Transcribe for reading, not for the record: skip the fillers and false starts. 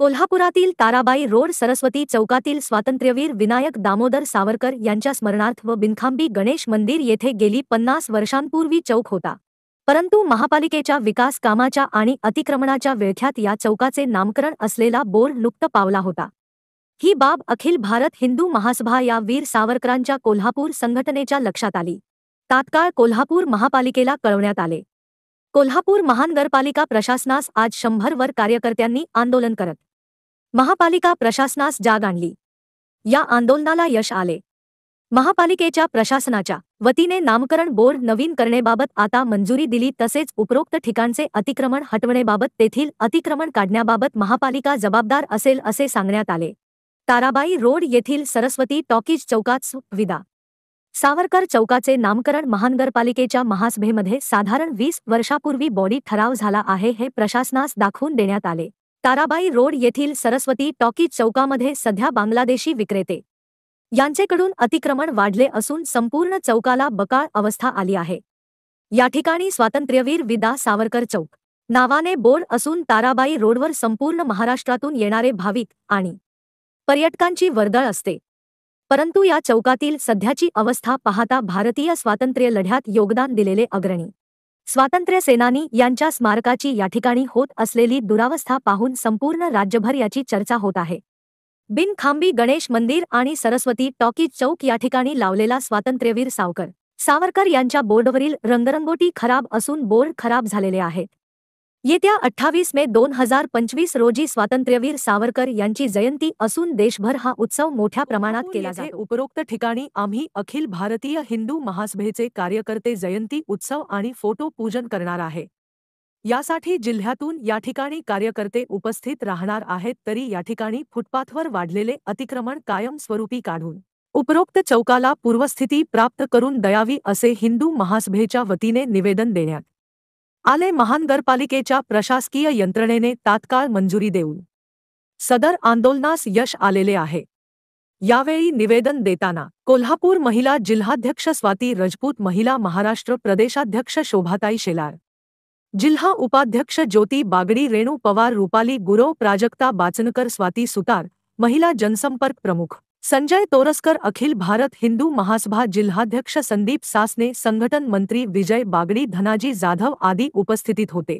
कोल्हापुरातील ताराबाई रोड सरस्वती चौकातील स्वातंत्र्यवीर विनायक दामोदर सावरकर यांच्या स्मरणार्थ व बिनखांबी गणेश मंदिर येथे गेली 50 वर्षांपूर्वी चौक होता. परंतु महापालिकेच्या विकास कामाच्या आणि अतिक्रमणाच्या विळख्यात या चौकाचे नामकरण असलेला बोर्ड लुप्त पावला होता. ही बाब अखिल भारत हिंदू महासभा या वीर सावरकरांच्या कोल्हापूर संघटनेच्या लक्षात आली. तात्काळ कोल्हापूर महापालिकेला कळवण्यात आले. कोल्हापूर महानगरपालिका प्रशासनास आज 100 वर कार्यकर्त्यांनी आंदोलन करत महापालिका प्रशासनास जाग आणली. या आंदोलनाला यश आले. महापालिकेच्या प्रशासनाच्या वतीने नामकरण बोर्ड नवीन करण्याबाबत आता मंजुरी दिली. तसेच उपरोक्त ठिकाणचे अतिक्रमण हटवण्याबाबत तेथील अतिक्रमण काढण्याबाबत महापालिका जबाबदार असेल असे सांगण्यात आले. ताराबाई रोड येथील सरस्वती टॉकीज चौकात विदा सावरकर चौकाचे नामकरण महानगरपालिकेच्या महासभेमध्ये साधारण 20 वर्षापूर्वी बॉडी ठराव झाला आहे हे प्रशासनास दाखवून देण्यात आले. ताराबाई रोड येथील सरस्वती टॉकीज चौकामध्ये सध्या बांगलादेशी विक्रेते यांचेकडून अतिक्रमण वाढले असून संपूर्ण चौकाला बकाळ अवस्था आली आहे. या ठिकाणी स्वातंत्र्यवीर विदा सावरकर चौक नावाने बोर्ड असून ताराबाई रोडवर संपूर्ण महाराष्ट्रातून येणारे भाविक आणि पर्यटकांची वर्दळ असते. परंतु या चौकातील सध्याची अवस्था पाहता भारतीय स्वातंत्र्य लढ्यात योगदान दिलेले अग्रणी स्वातंत्र्य सेनानी यांच्या स्मारकाची या ठिकाणी होत असलेली दुरावस्था पाहून संपूर्ण राज्यभर याची चर्चा होत आहे. बिनखांबी गणेश मंदिर आणि सरस्वती टॉकीज चौक या ठिकाणी लावलेला स्वातंत्र्यवीर सावरकर यांच्या बोर्डवरील रंगरंगोटी खराब असून बोर्ड खराब झालेले आहेत. येत्या 28 मे 2025 रोजी स्वातंत्र्यवीर सावरकर यांची जयंती असून देशभर हा उत्सव मोठ्या प्रमाणात केला जातो. उपरोक्त ठिकाणी आम्ही अखिल भारतीय हिंदू महासभेचे कार्यकर्ते जयंती उत्सव आणि फोटो पूजन करणार आहे. यासाठी जिल्ह्यातून या ठिकाणी कार्यकर्ते उपस्थित राहणार आहेत. तरी या ठिकाणी फुटपाथवर वाढलेले अतिक्रमण कायमस्वरूपी काढून उपरोक्त चौकाला पूर्वस्थिती प्राप्त करून द्यावी असे हिंदू महासभेच्या वतीने निवेदन देण्यात आले. महानगरपालिकेच्या प्रशासकीय यंत्रणेने तात्काळ मंजुरी देऊन सदर आंदोलनास यश आलेले आहे. यावेळी निवेदन देताना कोल्हापूर महिला जिल्हाध्यक्ष स्वाती राजपूत, महिला महाराष्ट्र प्रदेशाध्यक्ष शोभाताई शेलार, जिल्हा उपाध्यक्ष ज्योती बागडी, रेणू पवार, रुपाली गुरव, प्राजक्ता बाचनकर, स्वाती सुतार, महिला जनसंपर्क प्रमुख संजय तोरसकर, अखिल भारत हिंदू महासभा जिल्हाध्यक्ष संदीप सासने, संघटन मंत्री विजय बागडी, धनाजी जाधव आदी उपस्थित होते.